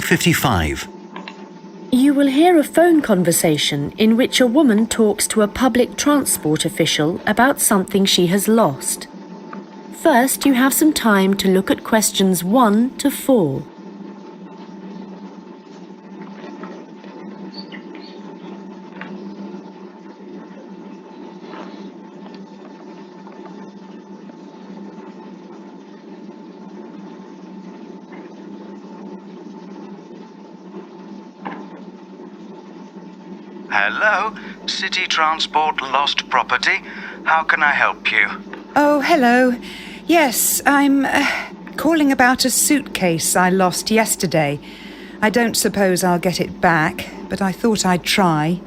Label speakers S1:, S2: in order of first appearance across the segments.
S1: 55.
S2: You will hear a phone conversation in which a woman talks to a public transport official about something she has lost. First, you have some time to look at questions 1 to 4.
S3: Hello, City Transport Lost Property. How can I help you?
S4: Oh, hello. Yes, I'm calling about a suitcase I lost yesterday. I don't suppose I'll get it back, but I thought I'd try.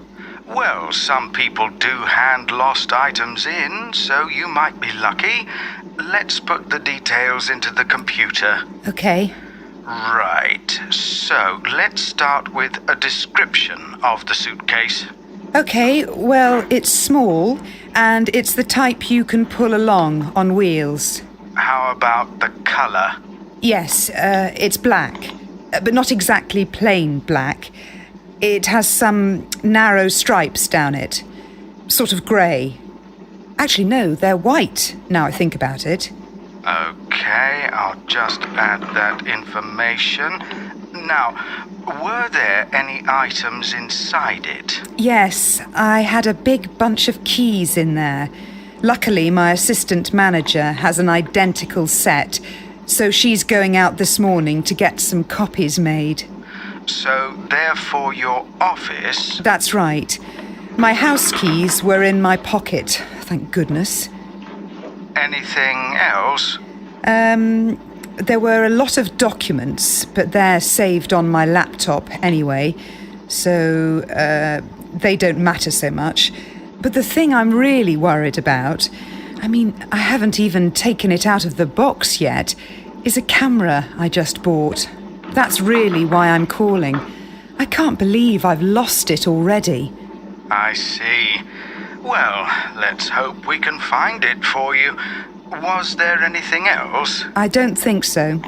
S3: Well, some people do hand lost items in, so you might be lucky. Let's put the details into the computer.
S4: Okay.
S3: Right, so let's start with a description of the suitcase.
S4: Okay, well, it's small, and it's the type you can pull along on wheels.
S3: How about the colour?
S4: Yes, it's black, but not exactly plain black. It has some narrow stripes down it, sort of grey. Actually, no, they're white, now I think about it.
S3: Okay, I'll just add that information. Now, were there any items inside it?
S4: Yes, I had a big bunch of keys in there. Luckily, my assistant manager has an identical set, so she's going out this morning to get some copies made.
S3: So, therefore, your office...
S4: That's right. My house keys were in my pocket, thank goodness.
S3: Anything else?
S4: There were a lot of documents, but they're saved on my laptop anyway, so they don't matter so much. But the thing I'm really worried about, I haven't even taken it out of the box yet, is a camera I just bought. That's really why I'm calling. I can't believe I've lost it already.
S3: I see. Well, let's hope we can find it for you. Was there anything else?
S4: I don't think so.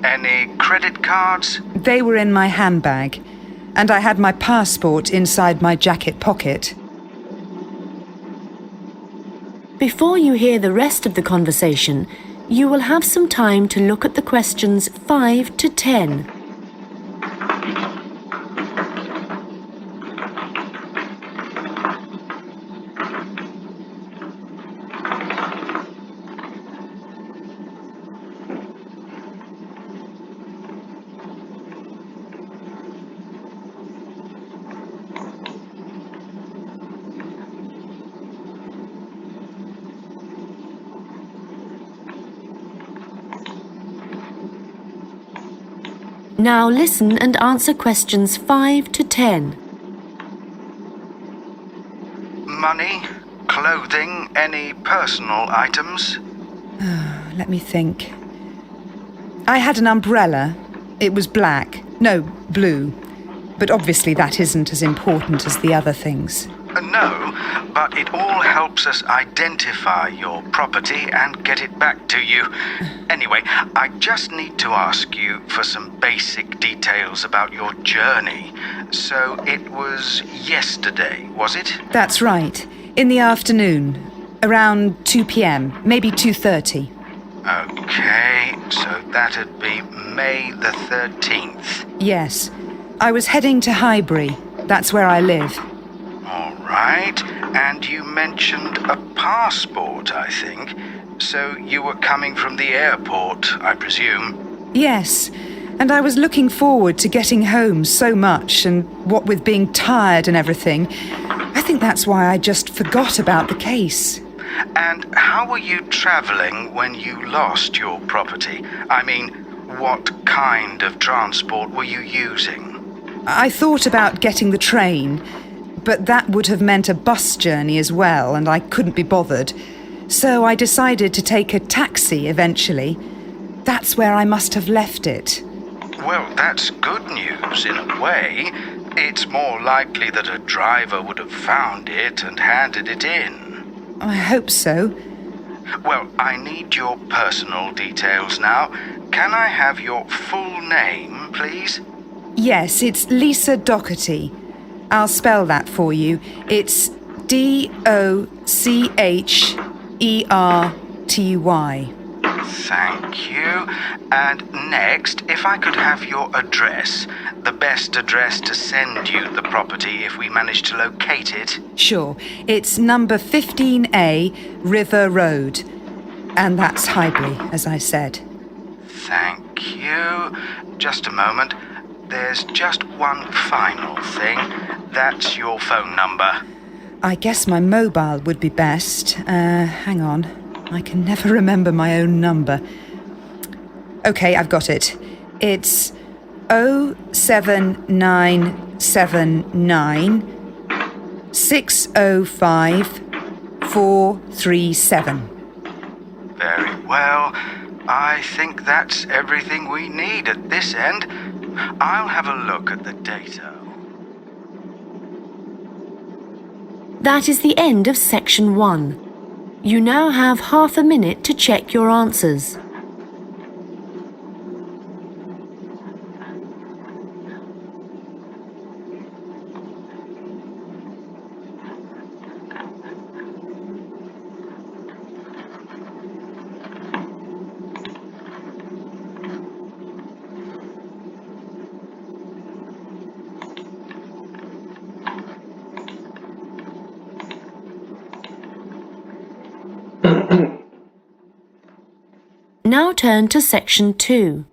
S3: Any credit cards?
S4: They were in my handbag, and I had my passport inside my jacket pocket.
S2: Before you hear the rest of the conversation, you will have some time to look at the questions 5 to 10. Now listen and answer questions 5 to 10.
S3: Money? Clothing? Any personal items?
S4: Let me think. I had an umbrella. It was black. No, blue. But obviously that isn't as important as the other things.
S3: No, but it all helps us identify your property and get it back to you. Anyway, I just need to ask you for some basic details about your journey. So it was yesterday, was it?
S4: That's right. In the afternoon. Around 2 p.m., maybe 2:30.
S3: Okay, so that'd be May the 13th.
S4: Yes. I was heading to Highbury. That's where I live.
S3: All right, and you mentioned a passport, I think. So you were coming from the airport, I presume?
S4: Yes, and I was looking forward to getting home so much, and what with being tired and everything, I think that's why I just forgot about the case.
S3: And how were you travelling when you lost your property? I mean, what kind of transport were you using?
S4: I thought about getting the train, but that would have meant a bus journey as well, and I couldn't be bothered. So I decided to take a taxi eventually. That's where I must have left it.
S3: Well, that's good news in a way. It's more likely that a driver would have found it and handed it in.
S4: I hope so.
S3: Well, I need your personal details now. Can I have your full name, please?
S4: Yes, it's Lisa Docherty. I'll spell that for you. It's Docherty.
S3: Thank you. And next, if I could have your address, the best address to send you the property if we manage to locate it.
S4: Sure, it's number 15A, River Road. And that's Highbury, as I said.
S3: Thank you. Just a moment. There's just one final thing. That's your phone number.
S4: I guess my mobile would be best. Hang on. I can never remember my own number. Okay, I've got it. It's 07979 605 437.
S3: Very well. I think that's everything we need at this end. I'll have a look at the data.
S2: That is the end of section 1. You now have half a minute to check your answers. Now turn to section 2.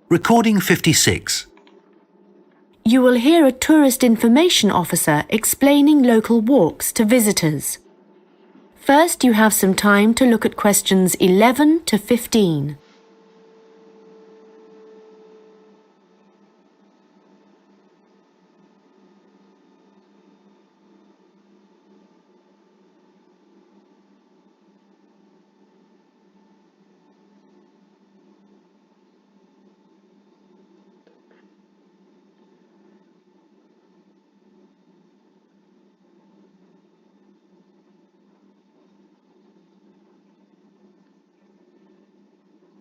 S1: Recording 56.
S2: You will hear a tourist information officer explaining local walks to visitors. First, you have some time to look at questions 11 to 15.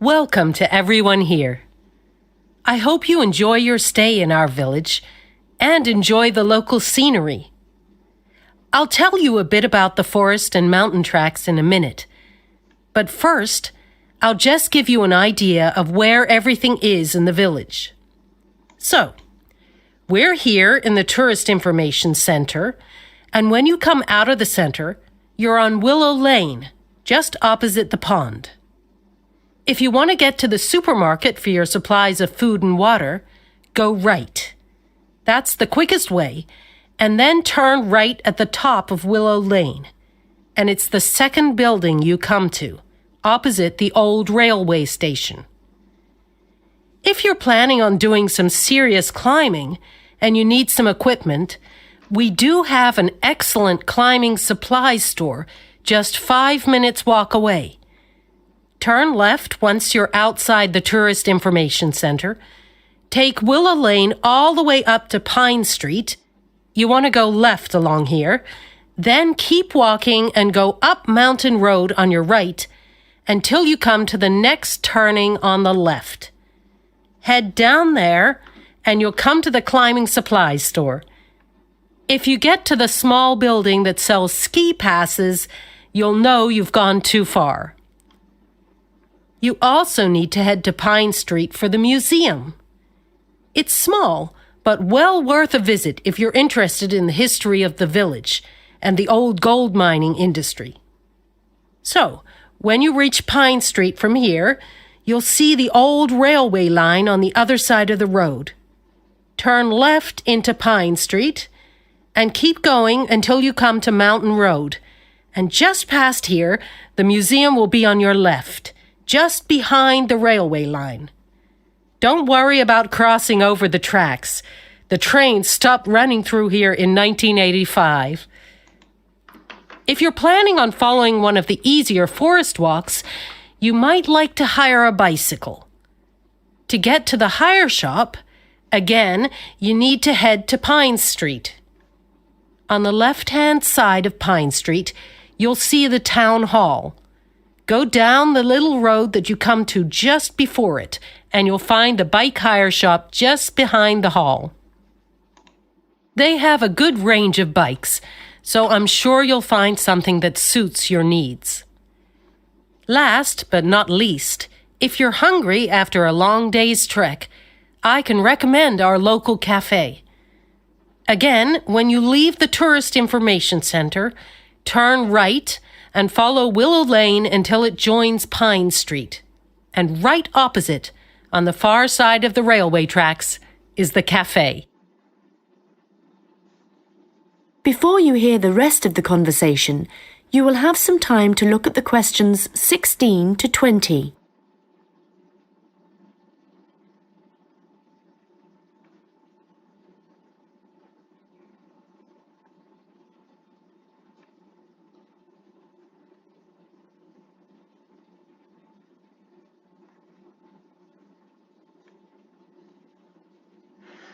S5: Welcome to everyone here. I hope you enjoy your stay in our village and enjoy the local scenery. I'll tell you a bit about the forest and mountain tracks in a minute. But first, I'll just give you an idea of where everything is in the village. So, we're here in the Tourist Information Center, and when you come out of the center, you're on Willow Lane, just opposite the pond. If you want to get to the supermarket for your supplies of food and water, go right. That's the quickest way, and then turn right at the top of Willow Lane. And it's the second building you come to, opposite the old railway station. If you're planning on doing some serious climbing and you need some equipment, we do have an excellent climbing supplies store just 5 minutes walk away. Turn left once you're outside the Tourist Information Center. Take Willow Lane all the way up to Pine Street. You want to go left along here. Then keep walking and go up Mountain Road on your right until you come to the next turning on the left. Head down there and you'll come to the climbing supplies store. If you get to the small building that sells ski passes, you'll know you've gone too far. You also need to head to Pine Street for the museum. It's small, but well worth a visit if you're interested in the history of the village and the old gold mining industry. So, when you reach Pine Street from here, you'll see the old railway line on the other side of the road. Turn left into Pine Street and keep going until you come to Mountain Road. And just past here, the museum will be on your left, just behind the railway line. Don't worry about crossing over the tracks. The train stopped running through here in 1985. If you're planning on following one of the easier forest walks, you might like to hire a bicycle. To get to the hire shop, again, you need to head to Pine Street. On the left-hand side of Pine Street, you'll see the town hall. Go down the little road that you come to just before it, and you'll find the bike hire shop just behind the hall. They have a good range of bikes, so I'm sure you'll find something that suits your needs. Last but not least, if you're hungry after a long day's trek, I can recommend our local cafe. Again, when you leave the Tourist Information Center, turn right and follow Willow Lane until it joins Pine Street. And right opposite, on the far side of the railway tracks, is the cafe.
S2: Before you hear the rest of the conversation, you will have some time to look at the questions 16 to 20.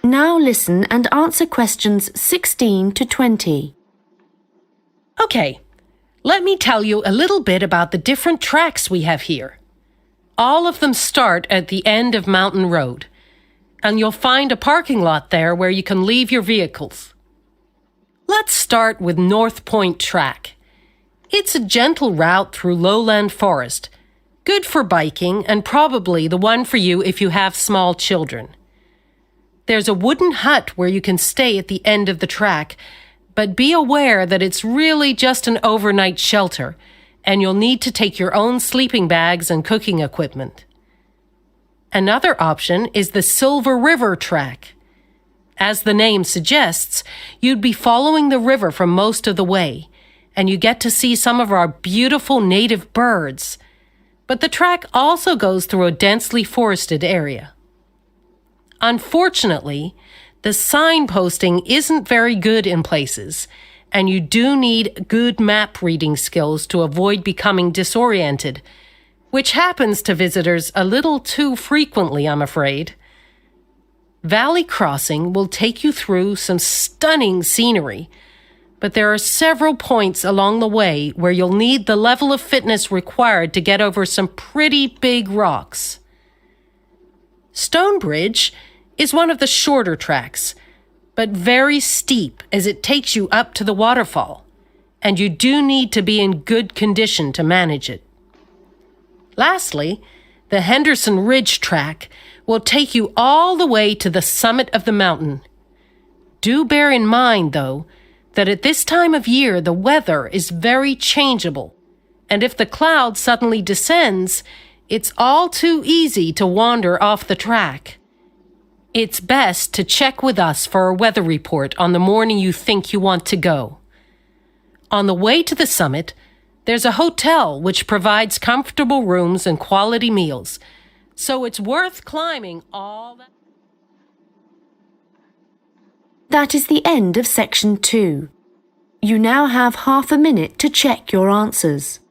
S2: Now listen and answer questions 16 to 20.
S5: Okay, let me tell you a little bit about the different tracks we have here. All of them start at the end of Mountain Road, and you'll find a parking lot there where you can leave your vehicles. Let's start with North Point Track. It's a gentle route through lowland forest, good for biking and probably the one for you if you have small children. There's a wooden hut where you can stay at the end of the track, but be aware that it's really just an overnight shelter, and you'll need to take your own sleeping bags and cooking equipment. Another option is the Silver River Track. As the name suggests, you'd be following the river for most of the way, and you get to see some of our beautiful native birds. But the track also goes through a densely forested area. Unfortunately, the signposting isn't very good in places, and you do need good map reading skills to avoid becoming disoriented, which happens to visitors a little too frequently, I'm afraid. Valley Crossing will take you through some stunning scenery, but there are several points along the way where you'll need the level of fitness required to get over some pretty big rocks. Stonebridge is one of the shorter tracks, but very steep as it takes you up to the waterfall, and you do need to be in good condition to manage it. Lastly, the Henderson Ridge track will take you all the way to the summit of the mountain. Do bear in mind, though, that at this time of year the weather is very changeable, and if the cloud suddenly descends, it's all too easy to wander off the track. It's best to check with us for a weather report on the morning you think you want to go. On the way to the summit, there's a hotel which provides comfortable rooms and quality meals, so it's worth climbing all that.
S2: That is the end of section 2. You now have half a minute to check your answers.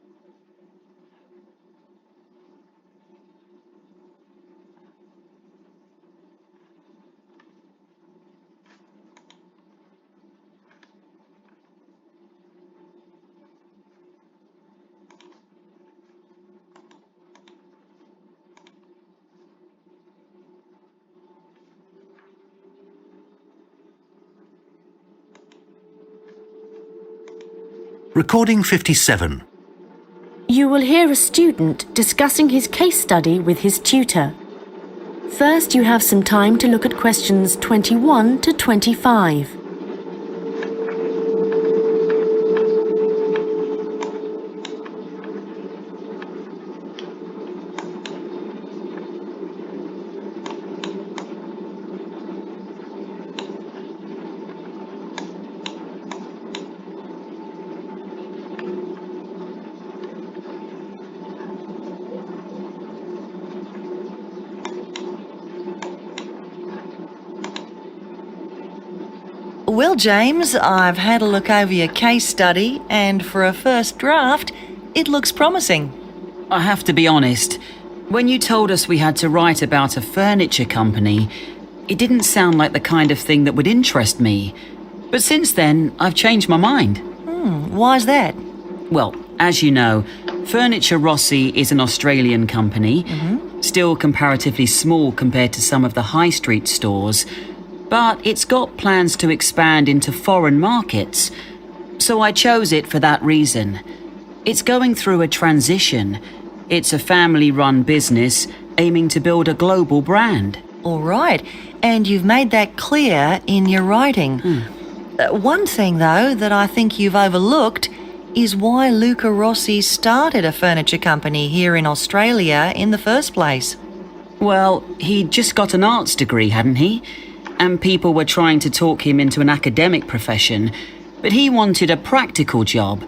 S1: Recording 57.
S2: You will hear a student discussing his case study with his tutor. First, you have some time to look at questions 21 to 25.
S6: Well, James, I've had a look over your case study, and for a first draft, it looks promising.
S7: I have to be honest. When you told us we had to write about a furniture company, it didn't sound like the kind of thing that would interest me. But since then, I've changed my mind.
S6: Why's that?
S7: Well, as you know, Furniture Rossi is an Australian company, still comparatively small compared to some of the high street stores, but it's got plans to expand into foreign markets. So I chose it for that reason. It's going through a transition. It's a family-run business aiming to build a global brand.
S6: All right, and you've made that clear in your writing. One thing, though, that I think you've overlooked is why Luca Rossi started a furniture company here in Australia in the first place.
S7: Well, he'd just got an arts degree, hadn't he? And people were trying to talk him into an academic profession, but he wanted a practical job,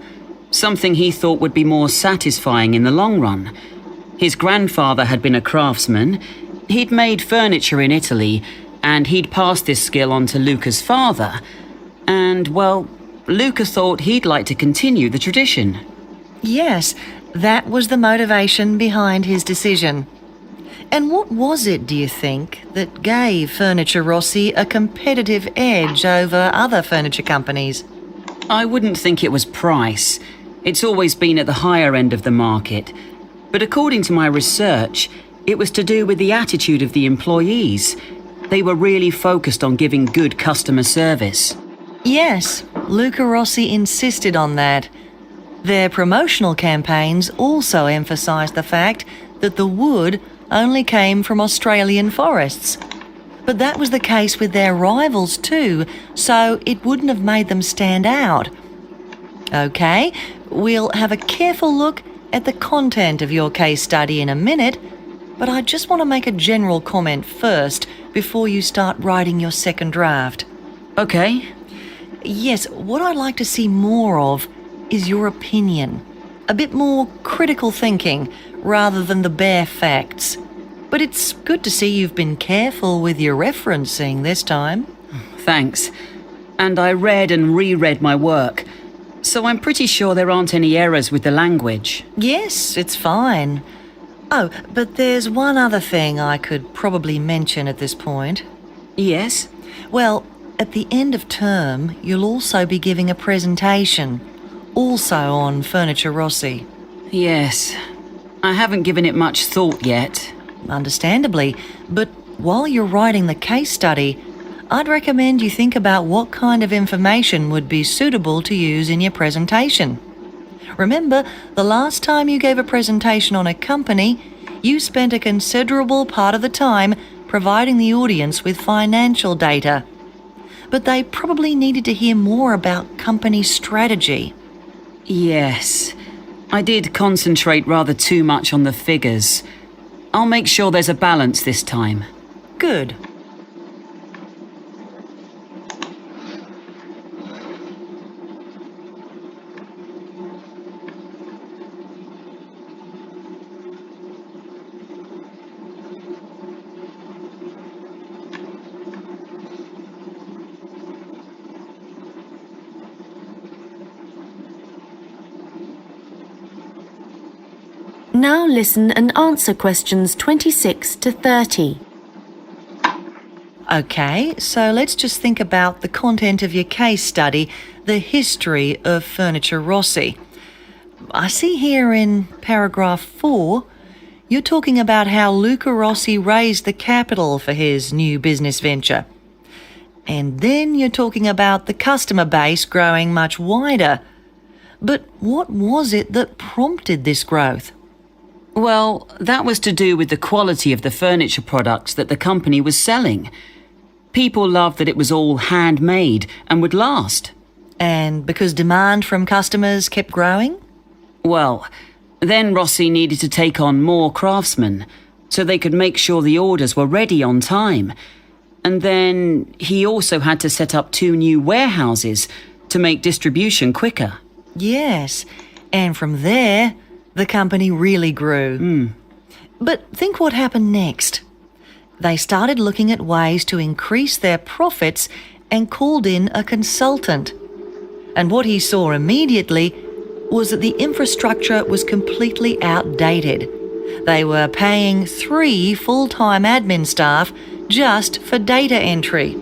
S7: something he thought would be more satisfying in the long run. His grandfather had been a craftsman. He'd made furniture in Italy, and he'd passed this skill on to Luca's father. And, well, Luca thought he'd like to continue the tradition.
S6: Yes, that was the motivation behind his decision. And what was it, do you think, that gave Furniture Rossi a competitive edge over other furniture companies?
S7: I wouldn't think it was price. It's always been at the higher end of the market. But according to my research, it was to do with the attitude of the employees. They were really focused on giving good customer service.
S6: Yes, Luca Rossi insisted on that. Their promotional campaigns also emphasised the fact that the wood only came from Australian forests. But that was the case with their rivals too, so it wouldn't have made them stand out. Okay, we'll have a careful look at the content of your case study in a minute, but I just want to make a general comment first before you start writing your second draft.
S7: Okay.
S6: Yes, what I'd like to see more of is your opinion. A bit more critical thinking rather than the bare facts. But it's good to see you've been careful with your referencing this time.
S7: Thanks. And I read and reread my work, so I'm pretty sure there aren't any errors with the language.
S6: Yes, it's fine. Oh, but there's one other thing I could probably mention at this point.
S7: Yes?
S6: Well, at the end of term, you'll also be giving a presentation, also on Furniture Rossi.
S7: Yes. I haven't given it much thought yet.
S6: Understandably, but while you're writing the case study, I'd recommend you think about what kind of information would be suitable to use in your presentation. Remember, the last time you gave a presentation on a company, you spent a considerable part of the time providing the audience with financial data. But they probably needed to hear more about company strategy.
S7: Yes. I did concentrate rather too much on the figures. I'll make sure there's a balance this time.
S6: Good.
S2: Now listen and answer questions 26 to 30.
S6: Okay, so let's just think about the content of your case study, the history of Furniture Rossi. I see here in paragraph 4, you're talking about how Luca Rossi raised the capital for his new business venture. And then you're talking about the customer base growing much wider. But what was it that prompted this growth?
S7: Well, that was to do with the quality of the furniture products that the company was selling. People loved that it was all handmade and would last.
S6: And because demand from customers kept growing?
S7: Well, then Rossi needed to take on more craftsmen so they could make sure the orders were ready on time. And then he also had to set up 2 new warehouses to make distribution quicker.
S6: Yes, and from there, the company really grew. But think what happened next. They started looking at ways to increase their profits and called in a consultant. And what he saw immediately was that the infrastructure was completely outdated. They were paying 3 full-time admin staff just for data entry.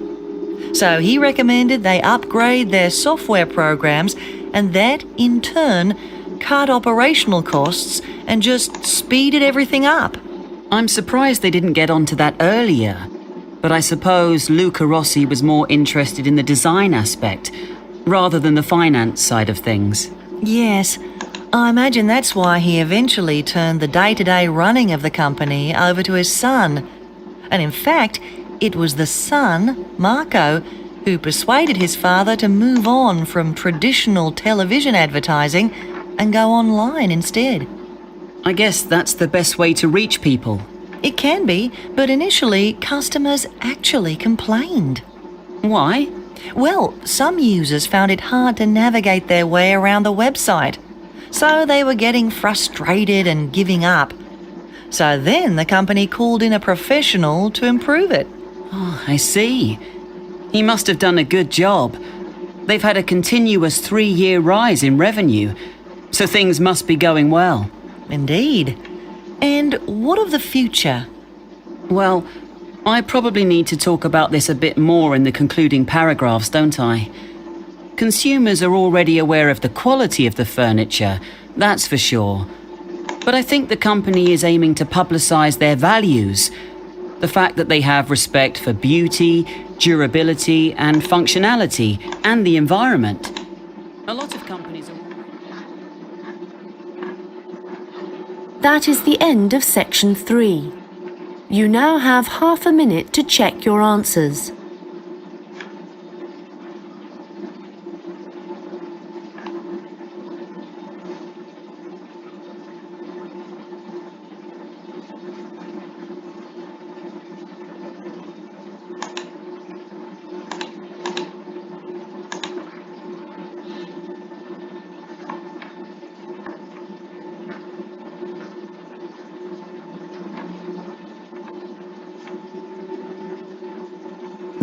S6: So he recommended they upgrade their software programs, and that, in turn, cut operational costs and just speeded everything up.
S7: I'm surprised they didn't get onto that earlier. But I suppose Luca Rossi was more interested in the design aspect, rather than the finance side of things.
S6: Yes, I imagine that's why he eventually turned the day-to-day running of the company over to his son. And in fact, it was the son, Marco, who persuaded his father to move on from traditional television advertising and go online instead.
S7: I guess that's the best way to reach people.
S6: It can be, but initially customers actually complained.
S7: Why?
S6: Well, some users found it hard to navigate their way around the website, so they were getting frustrated and giving up. So then the company called in a professional to improve it.
S7: Oh, I see. He must have done a good job. They've had a continuous 3-year rise in revenue, so things must be going well.
S6: Indeed. And what of the future?
S7: Well, I probably need to talk about this a bit more in the concluding paragraphs, don't I? Consumers are already aware of the quality of the furniture, that's for sure. But I think the company is aiming to publicise their values. The fact that they have respect for beauty, durability and functionality, and the environment. A lot of companies are...
S2: That is the end of section 3. You now have half a minute to check your answers.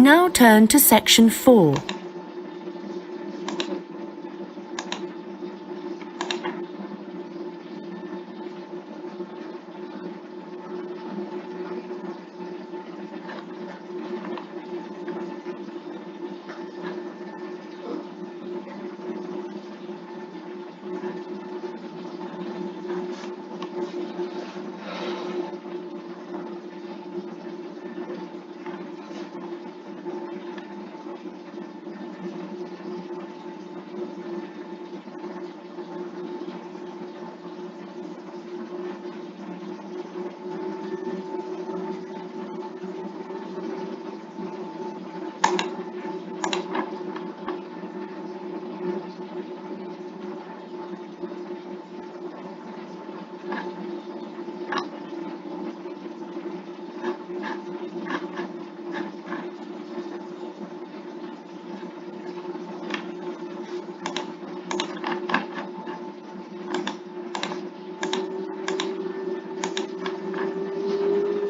S2: Now turn to section 4.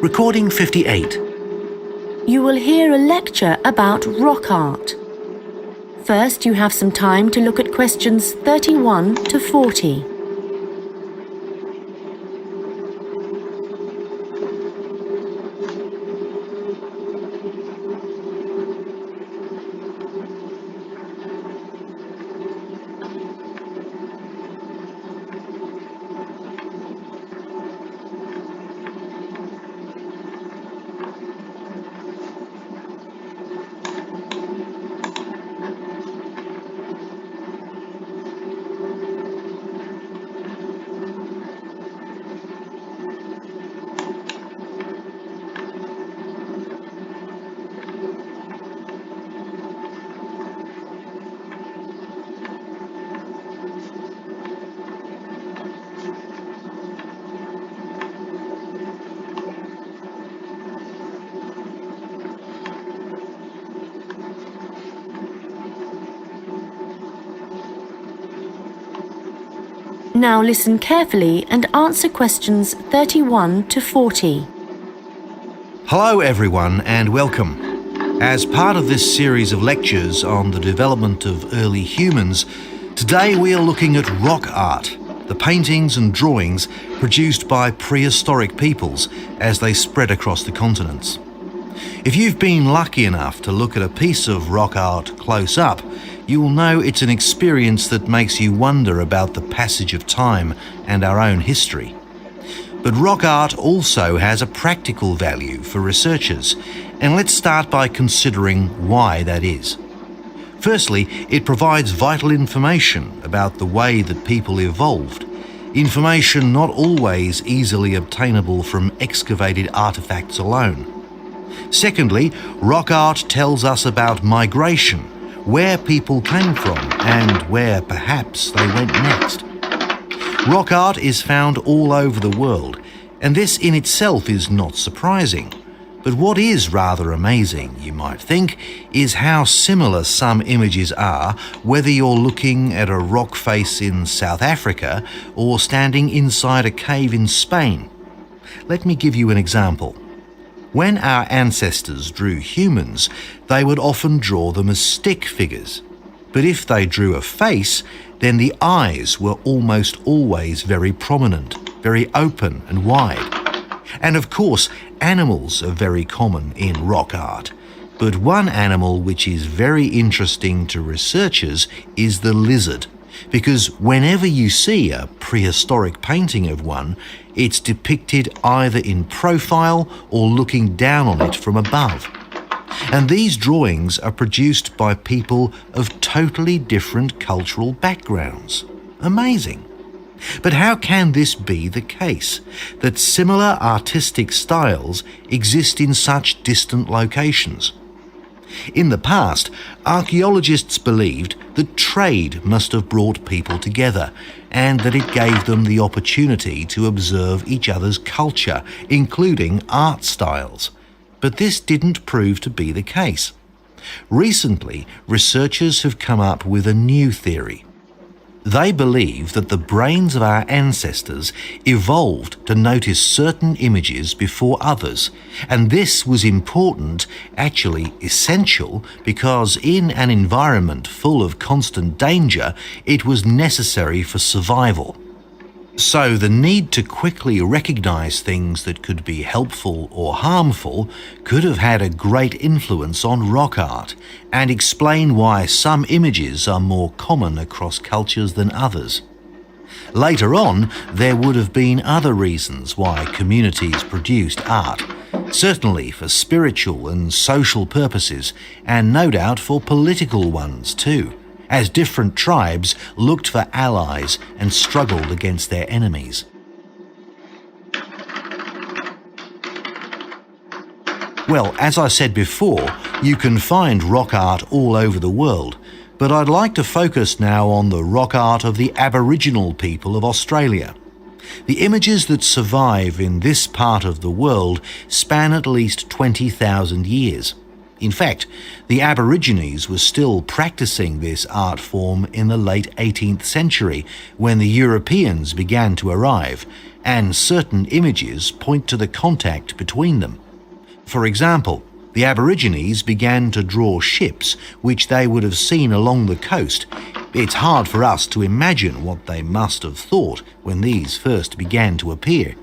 S1: Recording 58.
S2: You will hear a lecture about rock art. First, you have some time to look at questions 31 to 40. Now listen carefully and answer questions 31 to 40.
S1: Hello everyone and welcome. As part of this series of lectures on the development of early humans, Today we are looking at rock art, the paintings and drawings produced by prehistoric peoples as they spread across the continents. If you've been lucky enough to look at a piece of rock art close up, you will know it's an experience that makes you wonder about the passage of time and our own history. But rock art also has a practical value for researchers, and let's start by considering why that is. Firstly, it provides vital information about the way that people evolved, information not always easily obtainable from excavated artefacts alone. Secondly, rock art tells us about migration, where people came from and where perhaps they went next. Rock art is found all over the world, and this in itself is not surprising. But what is rather amazing, you might think, is how similar some images are, whether you're looking at a rock face in South Africa or standing inside a cave in Spain. Let me give you an example. When our ancestors drew humans, they would often draw them as stick figures. But if they drew a face, then the eyes were almost always very prominent, very open and wide. And of course, animals are very common in rock art. But one animal which is very interesting to researchers is the lizard, because whenever you see a prehistoric painting of one, it's depicted either in profile or looking down on it from above. And these drawings are produced by people of totally different cultural backgrounds. Amazing. But how can this be the case, that similar artistic styles exist in such distant locations? In the past, archaeologists believed that trade must have brought people together, and that it gave them the opportunity to observe each other's culture, including art styles. But this didn't prove to be the case. Recently, researchers have come up with a new theory. They believe that the brains of our ancestors evolved to notice certain images before others, and this was important, actually essential, because in an environment full of constant danger, it was necessary for survival. So the need to quickly recognize things that could be helpful or harmful could have had a great influence on rock art and explain why some images are more common across cultures than others. Later on, there would have been other reasons why communities produced art, certainly for spiritual and social purposes, and no doubt for political ones too, as different tribes looked for allies and struggled against their enemies. Well, as I said before, you can find rock art all over the world, but I'd like to focus now on the rock art of the Aboriginal people of Australia. The images that survive in this part of the world span at least 20,000 years. In fact, the Aborigines were still practicing this art form in the late 18th century when the Europeans began to arrive, and certain images point to the contact between them. For example, the Aborigines began to draw ships which they would have seen along the coast. It's hard for us to imagine what they must have thought when these first began to appear.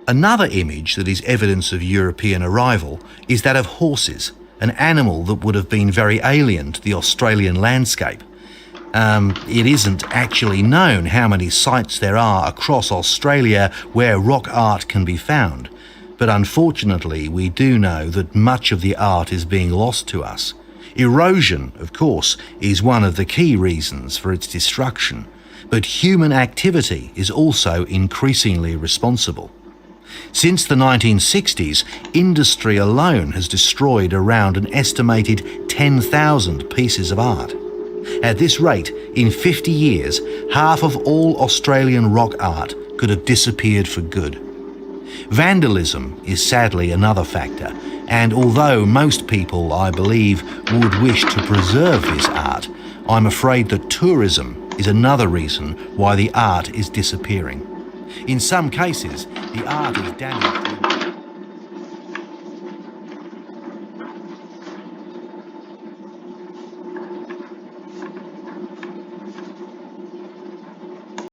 S1: Another image that is evidence of European arrival is that of horses, an animal that would have been very alien to the Australian landscape. It isn't actually known how many sites there are across Australia where rock art can be found, but unfortunately we do know that much of the art is being lost to us. Erosion, of course, is one of the key reasons for its destruction, but human activity is also increasingly responsible. Since the 1960s, industry alone has destroyed around an estimated 10,000 pieces of art. At this rate, in 50 years, half of all Australian rock art could have disappeared for good. Vandalism is sadly another factor, and although most people, I believe, would wish to preserve this art, I'm afraid that tourism is another reason why the art is disappearing. In some cases, the art is damaged.